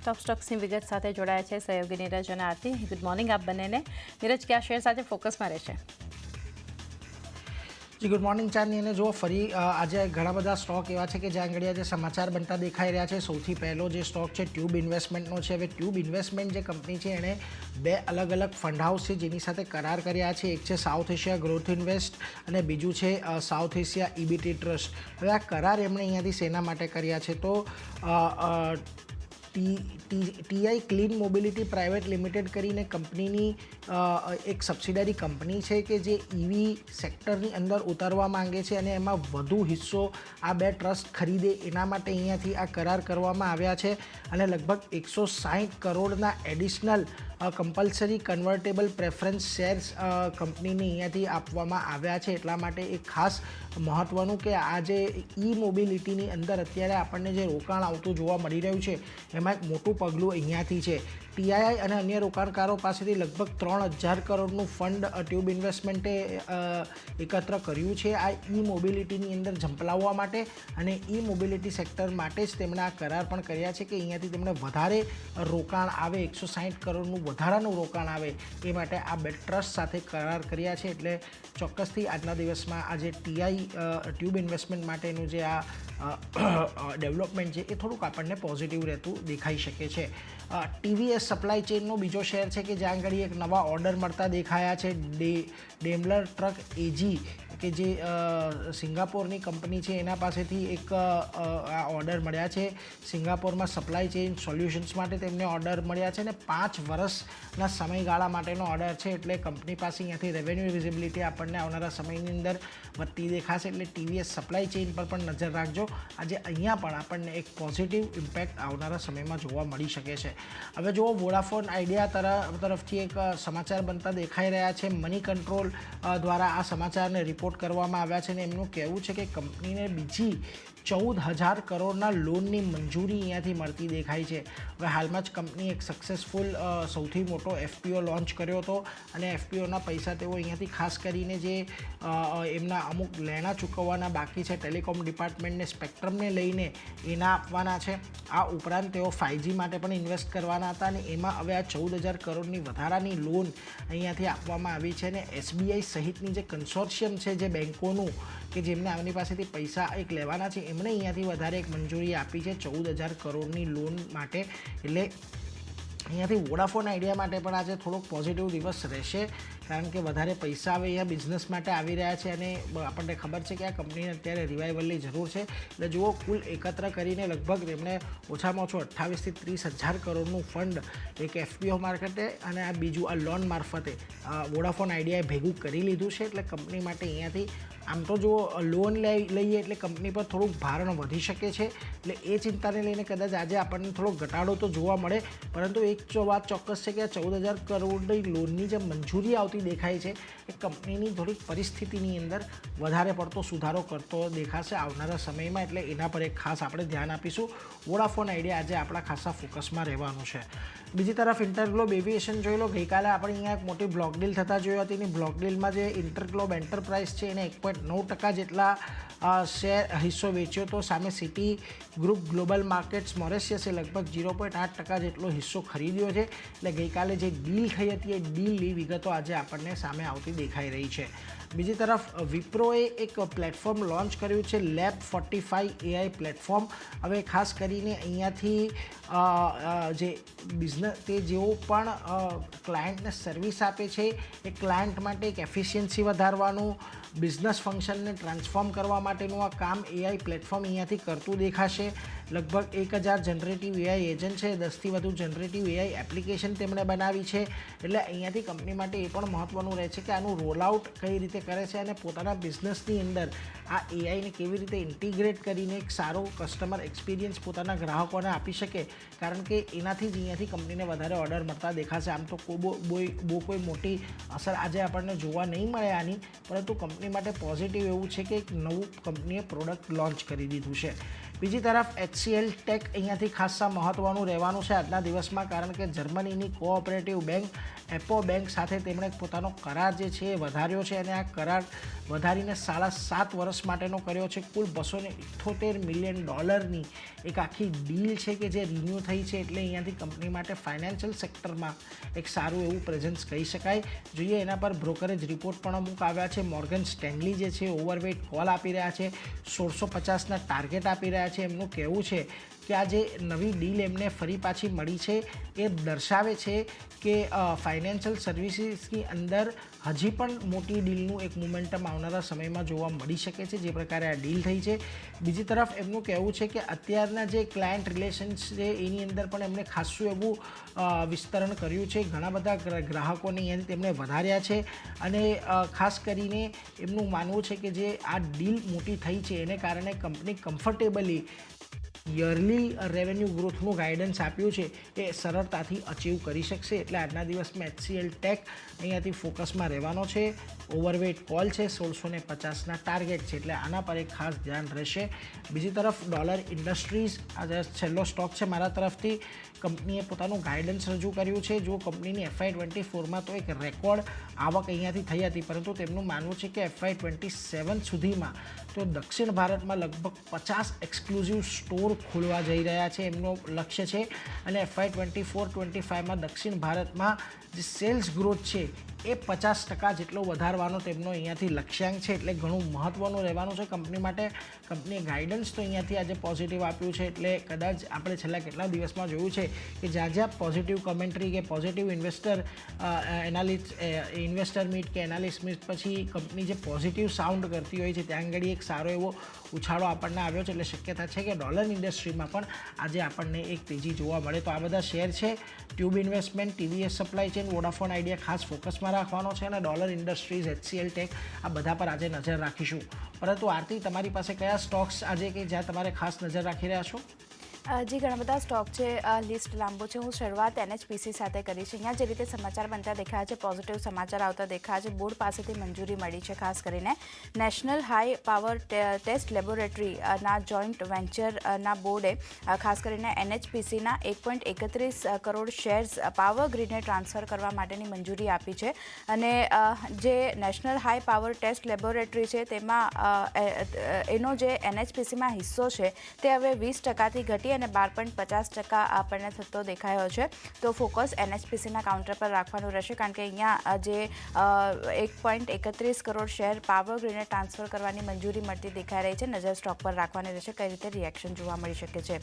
ટોપ સ્ટોક્સની વિગત સાથે જોડાયા છે સહયોગી નીરજ અને આરતી. ગુડ મોર્નિંગ આપ બંનેને. નીરજ, કયા શેર સાથે ફોકસમાં રહેશે? જી ગુડ મોર્નિંગ ચાંદની. અને જો ફરી આજે ઘણા બધા સ્ટોક એવા છે કે જ્યાં આગળ આજે સમાચાર બનતા દેખાઈ રહ્યા છે. સૌથી પહેલો જે સ્ટોક છે ટ્યુબ ઇન્વેસ્ટમેન્ટનો છે. હવે ટ્યુબ ઇન્વેસ્ટમેન્ટ જે કંપની છે એણે બે અલગ અલગ ફંડ હાઉસ છે જેની સાથે કરાર કર્યા છે. એક છે સાઉથ એશિયા ગ્રોથ ઇન્વેસ્ટ અને બીજું છે સાઉથ એશિયા ઇબીટી ટ્રસ્ટ. હવે આ કરાર એમણે અહીંયાથી શેના માટે કર્યા છે તો TI clean mobility private limited કરીને કંપનીની એક સબસિડરી કંપની છે કે જે ઇવી સેક્ટરની અંદર ઉતારવા માંગે છે અને એમાં વધુ હિસ્સો આ બે ટ્રસ્ટ ખરીદે એના માટે અહીંયાથી આ કરાર કરવામાં આવ્યા છે. અને લગભગ 160 કરોડના additional compulsory convertible preference shares કંપનીને અહીંયાથી આપવામાં આવ્યા છે. એટલા માટે એક ખાસ મહત્ત્વનું કે આ જે ઈ મોબિલિટીની અંદર અત્યારે આપણને જે રોકાણ આવતું જોવા મળી રહ્યું છે એમાં એક મોટું પગલું અહીંયાથી છે. ટીઆઈઆઈ અને અન્ય રોકાણકારો પાસેથી લગભગ 3000 કરોડનું ફંડ ટ્યુબ ઇન્વેસ્ટમેન્ટે એકત્ર કર્યું છે આ ઈ મોબિલિટીની અંદર ઝંપલાવવા માટે. અને ઈ મોબિલિટી સેક્ટર માટે જ તેમણે આ કરાર પણ કર્યા છે કે અહીંયાથી તેમણે વધારે રોકાણ આવે, 160 કરોડનું વધારાનું રોકાણ આવે એ માટે આ બે ટ્રસ્ટ સાથે કરાર કર્યા છે. એટલે ચોક્કસથી આજના દિવસમાં આજે ટીઆઈ ટ્યુબ ઇન્વેસ્ટમેન્ટ માટેનું જે આ ડેવલપમેન્ટ છે એ થોડુંક આપણને પોઝિટિવ રહેતું દેખાઈ શકે છે. ટીવીએસ સપ્લાય ચેઇનનો બીજો શેર છે કે જ્યાં આગળ એક નવા ઓર્ડર મળતા દેખાયા છે. ડેમલર ટ્રક એજી કે જે સિંગાપોરની કંપની છે એના પાસેથી એક આ ઓર્ડર મળ્યા છે. સિંગાપોરમાં સપ્લાય ચેઇન સોલ્યુશન્સ માટે તેમને ઓર્ડર મળ્યા છે અને 5 વર્ષના સમયગાળા માટેનો ઓર્ડર છે. એટલે કંપની પાસે અહીંયાથી રેવન્યુ વિઝિબિલિટી આપણને આવનારા સમયની અંદર વધતી દેખાશે. એટલે ટીવીએસ સપ્લાય ચેઇન પર પણ નજર રાખજો. આજે અહીંયા પણ આપણને એક પોઝિટિવ ઇમ્પેક્ટ આવનારા સમયમાં જોવા મળી શકે છે. હવે જુઓ, વોડાફોન આઈડિયા તરફથી એક સમાચાર બનતા દેખાઈ રહ્યા છે. મની કંટ્રોલ દ્વારા આ સમાચારને રિપોર્ટ કરવામાં આવ્યા છે અને એમનું કહેવું છે કે કંપનીને બીજી 14,000 કરોડના લોનની મંજૂરી અહીંયાથી મળતી દેખાય છે. હવે હાલમાં જ કંપની એક સક્સેસફુલ સૌથી મોટો એફપીઓ લોન્ચ કર્યો હતો અને એફપીઓના પૈસા તેઓ અહીંયાથી ખાસ કરીને જે એમના અમુક લેણા ચૂકવવાના બાકી છે ટેલિકોમ ડિપાર્ટમેન્ટને સ્પેક્ટ્રમને લઈને એના આપવાના છે. આ ઉપરાંત તેઓ 5G માટે પણ ઇન્વેસ્ટ કરવાના હતા અને એમાં હવે આ 14,000 કરોડની વધારાની લોન અહીંયાથી આપવામાં આવી છે. અને એસબીઆઈ સહિતની જે કન્સોર્શિયમ છે જે બેન્કોનું કે જેમને આમની પાસેથી પૈસા એક લેવાના છે એમણે અહીંયાથી વધારે એક મંજૂરી આપી છે 14,000 કરોડની લોન માટે. એટલે અહીંયાથી વોડાફોન આઈડિયા માટે પણ આજે થોડોક પોઝિટિવ દિવસ રહેશે કારણ કે વધારે પૈસા હવે અહીંયા બિઝનેસ માટે આવી રહ્યા છે અને આપણને ખબર છે કે આ કંપનીને અત્યારે રિવાઇવલની જરૂર છે. એટલે જુઓ, કુલ એકત્ર કરીને લગભગ તેમણે ઓછામાં ઓછું 28,000 થી 30,000 કરોડનું ફંડ એક એફપીઓ મારફતે અને આ બીજું આ લોન મારફતે વોડાફોન આઈડિયાએ ભેગું કરી લીધું છે. એટલે કંપની માટે અહીંયાથી આમ તો જો લોન લઈએ એટલે કંપની પર થોડુંક ભારણ વધી શકે છે. એટલે એ ચિંતાને લઈને કદાચ આજે આપણને થોડો ઘટાડો તો જોવા મળે. પરંતુ એક વાત ચોક્કસ છે કે આ 14,000 કરોડની લોનની જે મંજૂરી આવતી દેખાય છે એ કંપનીની થોડીક પરિસ્થિતિની અંદર વધારે પડતો સુધારો કરતો દેખાશે આવનારા સમયમાં. એટલે એના પર એક ખાસ આપણે ધ્યાન આપીશું. વોડાફોન આઈડિયા આજે આપણા ખાસા ફોકસમાં રહેવાનું છે. બીજી તરફ ઇન્ટરગ્લોબ એવિએશન જોઈ લો. ગઈકાલે આપણે અહીંયા એક મોટી બ્લોક ડીલ થતા જોઈ હતી. એની બ્લોક ડીલમાં જે ઇન્ટરગ્લોબ એન્ટરપ્રાઇઝ છે એને 1.9% જેટલા શેર હિસ્સો વેચ્યો હતો. સામે સિટી ગ્રુપ ગ્લોબલ માર્કેટ્સ મોરેશિયસે લગભગ 0.8% જેટલો હિસ્સો ખરીદ્યો છે. એટલે ગઈકાલે જે ડીલ થઈ હતી એ ડીલની વિગતો આજે આપણને સામે આવતી દેખાઈ રહી છે. બીજી તરફ વિપ્રોએ એક પ્લેટફોર્મ લોન્ચ કર્યું છે લેબ 45 એઆઈ પ્લેટફોર્મ. હવે ખાસ કરીને અહીંયાથી જે બિઝનેસ તે જેઓ પણ ક્લાયન્ટને સર્વિસ આપે છે એ ક્લાયન્ટ માટે એક એફિશિયન્સી વધારવાનું, બિઝનેસ ફંક્શનને ટ્રાન્સફોર્મ કરવા માટેનું આ કામ એઆઈ પ્લેટફોર્મ અહીંયાથી કરતું દેખાશે. લગભગ 1000 જનરેટિવ એઆઈ એજન્ટ છે, 10થી વધુ જનરેટિવ એઆઈ એપ્લિકેશન તેમણે બનાવી છે. એટલે અહીંયાથી કંપની માટે એ પણ મહત્ત્વનું રહે છે કે આનું રોલઆઉટ કઈ રીતે કરે છે અને પોતાના બિઝનેસની અંદર આ એઆઈને કેવી રીતે ઇન્ટિગ્રેટ કરીને એક સારો કસ્ટમર એક્સપિરિયન્સ પોતાના ગ્રાહકોને આપી શકે. કારણ કે એનાથી જ અહીંયાથી કંપનીને વધારે ઓર્ડર મળતા દેખાશે. આમ તો બહુ કોઈ મોટી અસર આજે આપણને જોવા નહીં મળે આની, પરંતુ કંપની માટે પોઝિટિવ એવું છે કે એક નવું કંપનીએ પ્રોડક્ટ લોન્ચ કરી દીધું છે. બીજી તરફ HCL ટેક અહીંયાથી ખાસા મહત્ત્વનું રહેવાનું છે આજના દિવસમાં, કારણ કે જર્મનીની કોઓપરેટિવ બેંક એપો બેંક સાથે તેમણે પોતાનો કરાર જે છે એ વધાર્યો છે, અને આ કરાર વધારીને 7.5 વર્ષ માટેનો કર્યો છે. કુલ $278 મિલિયન એક આખી ડીલ છે કે જે રિન્યૂ થઈ છે, એટલે અહીંયાથી કંપની માટે ફાઇનાન્શિયલ સેક્ટરમાં એક સારું એવું પ્રેઝન્સ કહી શકાય. જોઈએ એના પર બ્રોકરેજ રિપોર્ટ પણ અમુક આવ્યા છે. મોર્ગન સ્ટેનલી જે છે ઓવરવેટ કોલ આપી રહ્યા છે, 1650ના ટાર્ગેટ આપી રહ્યા છે. એમનું કહેવું છે કે આ જે નવી ડીલ એમને ફરી પાછી મળી છે એ દર્શાવે છે કે ફાઇનાન્શિયલ સર્વિસીસની અંદર હજી પણ મોટી ડીલનું એક મોમેન્ટમ આવનારા સમયમાં જોવા મળી શકે છે, જે પ્રકારે આ ડીલ થઈ છે. બીજી તરફ એમનું કહેવું છે કે અત્યારના જે ક્લાયન્ટ રિલેશન્સ છે એની અંદર પણ એમણે ખાસું એવું વિસ્તરણ કર્યું છે. ઘણા બધા ગ્રાહકોને અહીંયાથી તેમણે વધાર્યા છે, અને ખાસ કરીને એમનું માનવું છે કે જે આ ડીલ મોટી થઈ છે એને કારણે કંપની કમ્ફર્ટેબલી યરલી રેવન્યુ ગ્રોથનું ગાઈડન્સ આપ્યું છે એ સરળતાથી અચીવ કરી શકશે. એટલે આજના દિવસમાં HCL ટેક અહીંયાથી ફોકસમાં રહેવાનો છે. ઓવરવેટ કોલ છે, 1650ના ટાર્ગેટ છે, એટલે આના પર એક ખાસ ધ્યાન રહેશે. બીજી તરફ ડોલર ઇન્ડસ્ટ્રીઝ આ છેલ્લો સ્ટોક છે મારા તરફથી. કંપનીએ પોતાનું ગાઈડન્સ રજૂ કર્યું છે. જો કંપનીની FY24માં તો એક રેકોર્ડ આવક અહીંયાથી થઈ હતી, પરંતુ તેમનું માનવું છે કે FY27 સુધીમાં તો દક્ષિણ ભારતમાં લગભગ 50 એક્સક્લુઝિવ સ્ટોર ખોલવા જઈ રહ્યા છે, એમનો લક્ષ્ય છે. અને FY24-25માં દક્ષિણ ભારતમાં જે સેલ્સ ગ્રોથ છે એ 50% જેટલો વધારવાનો તેમનો અહીંયાથી લક્ષ્યાંક છે, એટલે ઘણું મહત્ત્વનું રહેવાનું છે કંપની માટે. કંપનીએ ગાઈડન્સ તો અહીંયાથી આજે પોઝિટિવ આપ્યું છે, એટલે કદાચ આપણે છેલ્લા કેટલા દિવસમાં જોયું છે કે જ્યાં જ્યાં પોઝિટિવ કમેન્ટ્રી કે પોઝિટિવ ઇન્વેસ્ટર મીટ કે એનાલિસ્ટ મીટ પછી કંપની જે પોઝિટિવ સાઉન્ડ કરતી હોય છે ત્યાં આગળ એક સારો એવો ઉછાળો આપણને આવ્યો છે. એટલે શક્યતા છે કે ડોલર ઇન્ડસ્ટ્રીમાં પણ આજે આપણને એક તેજી જોવા મળે. તો આ બધા શેર છે. Tube investment, TVS supply chain, Vodafone idea ખાસ ફોકસમાં રાખવાનો છે, અને ડોલર ઇન્ડસ્ટ્રીઝ, HCL ટેક આ બધા પર આજે નજર રાખીશું. પરંતુ આરતી, તમારી પાસે કયા સ્ટોક્સ આજે કે જ્યાં તમારે ખાસ નજર રાખી રહ્યા છો? જી ઘણા બધા સ્ટોક છે, લિસ્ટ લાંબુ છે. હું શરૂઆત NHPC સાથે કરી છે. અહીંયા જે રીતે સમાચાર બનતા દેખાયા છે, પોઝિટિવ સમાચાર આવતા દેખાયા છે. બોર્ડ પાસેથી મંજૂરી મળી છે, ખાસ કરીને નેશનલ હાઈ પાવર ટેસ્ટ લેબોરેટરીના જોઈન્ટ વેન્ચરના બોર્ડે ખાસ કરીને NHPCના 1.31 કરોડ શેર્સ પાવર ગ્રીડને ટ્રાન્સફર કરવા માટેની મંજૂરી આપી છે. અને જે national high power test laboratory છે તેમાં એનો જે NHPCમાં હિસ્સો છે તે હવે 20%થી ઘટી અને 12.50% આપણને થતો દેખાયો છે. તો ફોકસ NHPCના કાઉન્ટર પર રાખવાનું રહેશે, કારણ કે અહીંયા જે 1.31 કરોડ શેર પાવર ગ્રીડને ટ્રાન્સફર કરવાની મંજૂરી મળતી દેખાઈ રહી છે. નજર સ્ટોક પર રાખવાની રહેશે, કઈ રીતે રિએક્શન જોવા મળી શકે છે.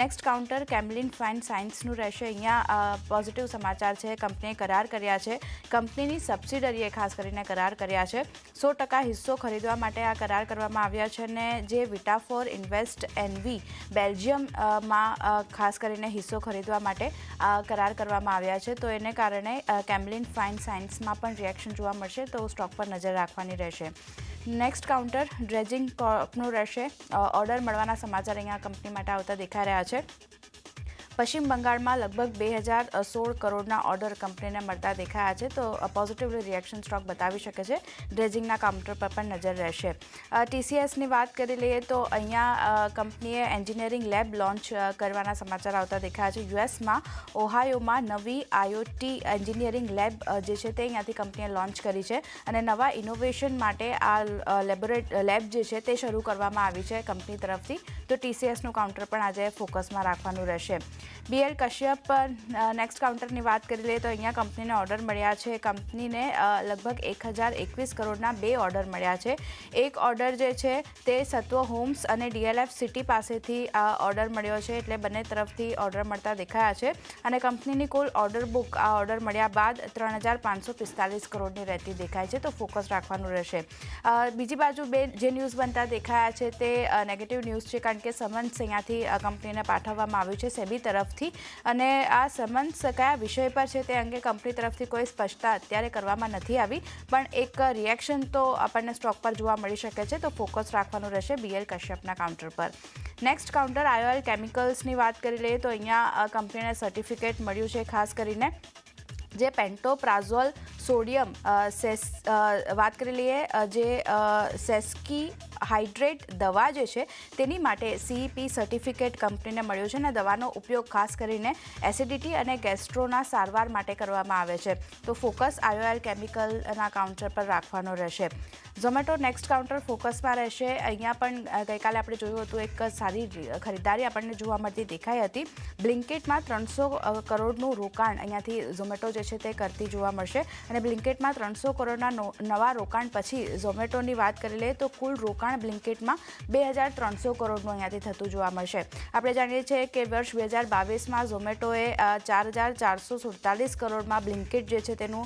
નેક્સ્ટ કાઉન્ટર કેમ્લિન ફાઇન સાયન્સનું રહેશે. અહીંયા પોઝિટિવ સમાચાર છે. કંપનીએ કરાર કર્યા છે, કંપનીની સબસિડરીએ ખાસ કરીને કરાર કર્યા છે. 100% હિસ્સો ખરીદવા માટે આ કરાર કરવામાં આવ્યા છે, અને જે વિટાફોર ઇન્વેસ્ટ NV બેલ્જિયમ માં ખાસ કરીને હિસ્સો ખરીદવા માટે કરાર કરવામાં આવ્યા છે. તો એને કારણે કેમ્લિન ફાઇન સાયન્સમાં પણ રિએક્શન જોવા મળશે, તો સ્ટોક પર નજર રાખવાની રહેશે. નેક્સ્ટ કાઉન્ટર ડ્રેજિંગ કોર્પનું રહેશે. ઓર્ડર મળવાના સમાચાર અહીંયા કંપની માટે આવતા દેખાઈ રહ્યા છે. પશ્ચિમ બંગાળમાં લગભગ 2016 કરોડના ઓર્ડર કંપનીને મળતા દેખાયા છે. તો પોઝિટિવલી રિએક્શન સ્ટોક બતાવી શકે છે. ડ્રેજિંગના કાઉન્ટર પર પણ નજર રહેશે. TCSની વાત કરી લઈએ તો અહીંયા કંપનીએ એન્જિનિયરિંગ લેબ લોન્ચ કરવાના સમાચાર આવતા દેખાયા છે. યુએસમાં ઓહાયોમાં નવી IoT એન્જિનિયરિંગ લેબ જે છે તે અહીંયાથી કંપનીએ લોન્ચ કરી છે, અને નવા ઇનોવેશન માટે આ લેબ જે છે તે શરૂ કરવામાં આવી છે કંપની તરફથી. તો TCSનું કાઉન્ટર પણ આજે ફોકસમાં રાખવાનું રહેશે. BL કશ્યપ નેક્સ્ટ કાઉન્ટરની વાત કરી લઈએ તો અહીંયા કંપનીને ઓર્ડર મળ્યા છે. કંપનીને લગભગ 1021 કરોડના 2 ઓર્ડર મળ્યા છે. એક ઓર્ડર જે છે તે સત્વ હોમ્સ અને DLF સિટી પાસેથી ઓર્ડર મળ્યો છે, એટલે બંને તરફથી ઓર્ડર મળતા દેખાયા છે. અને કંપનીની કુલ ઓર્ડર બુક આ ઓર્ડર મળ્યા બાદ 3545 કરોડની રહેતી દેખાય છે. તો ફોકસ રાખવાનું રહેશે. બીજી બાજુ જે ન્યૂઝ બનતા દેખાયા છે તે નેગેટિવ ન્યૂઝ છે, કારણ કે સમન્સ અહીંયાથી કંપનીને પાઠવવામાં આવ્યું છે સેબી તરફથી, અને આ સમન્સ કયા વિષય પર છે તે અંગે કંપની તરફથી કોઈ સ્પષ્ટતા અત્યારે કરવામાં નથી આવી, પણ એક રિએક્શન તો આપણને સ્ટોક પર જોવા મળી શકે છે. તો ફોકસ રાખવાનું રહેશે BL કશ્યપના કાઉન્ટર પર. નેક્સ્ટ કાઉન્ટર IOL કેમિકલ્સની વાત કરી લઈએ તો અહીંયા કંપનીને સર્ટિફિકેટ મળ્યું છે, ખાસ કરીને જે પેન્ટોપ્રાઝોલ સોડિયમ વાત કરી લઈએ જે સેસ્કી હાઇડ્રેટ દવા જે છે તેની માટે CEP સર્ટિફિકેટ કંપનીને મળ્યું છે અને દવાનો ઉપયોગ ખાસ કરીને એસિડિટી અને ગેસ્ટ્રોના સારવાર માટે કરવામાં આવે છે. તો ફોકસ IOL કેમિકલના કાઉન્ટર પર રાખવાનો રહેશે. ઝોમેટો નેક્સ્ટ કાઉન્ટર ફોકસમાં રહેશે. અહીંયા પણ ગઈકાલે આપણે જોયું હતું એક સારી ખરીદારી આપણને જોવા મળતી દેખાઈ હતી. બ્લિંકિટમાં 300 કરોડનું રોકાણ અહીંયાથી ઝોમેટો જે છે તે કરતી જોવા મળશે અને બ્લિંકિટમાં 300 કરોડના નવા રોકાણ પછી ઝોમેટોની વાત કરી લઈએ તો કુલ રોકાણ બ્લિંકિટમાં 2300 કરોડનું અહીંયાથી થતું જોવા મળશે. આપણે જાણીએ છીએ કે વર્ષ 2022માં ઝોમેટોએ 4447 કરોડમાં બ્લિંકિટ જે છે તેનું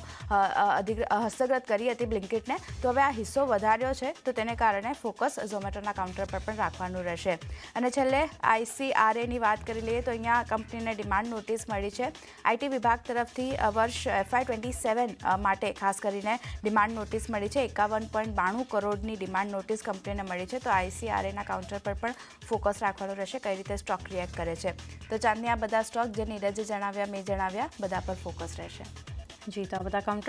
હસ્તગત કરી હતી બ્લિંકિટને. તો હવે આ હિસ્સો વધાર્યો છે તો તેને કારણે ફોકસ ઝોમેટોના કાઉન્ટર પર પણ રાખવાનું રહેશે. અને છેલ્લે ICRAની વાત કરી લઈએ તો અહીંયા કંપનીને ડિમાન્ડ નોટિસ મળી છે. IT વિભાગ તરફથી વર્ષ FY27 માટે ખાસ કરીને ડિમાન્ડ નોટિસ મળી છે. 51.92 કરોડની ડિમાન્ડ નોટિસ કંપનીને મળી છે. તો ICRAના કાઉન્ટર પર પણ ફોકસ રાખવાનું રહેશે, કઈ રીતે સ્ટોક રિએક્ટ કરે છે. તો ચાંદની આ બધા સ્ટોક જે નીરજે જણાવ્યા મેં જણાવ્યા બધા પર ફોકસ રહેશે. જી, તો આ બધા કાઉન્ટર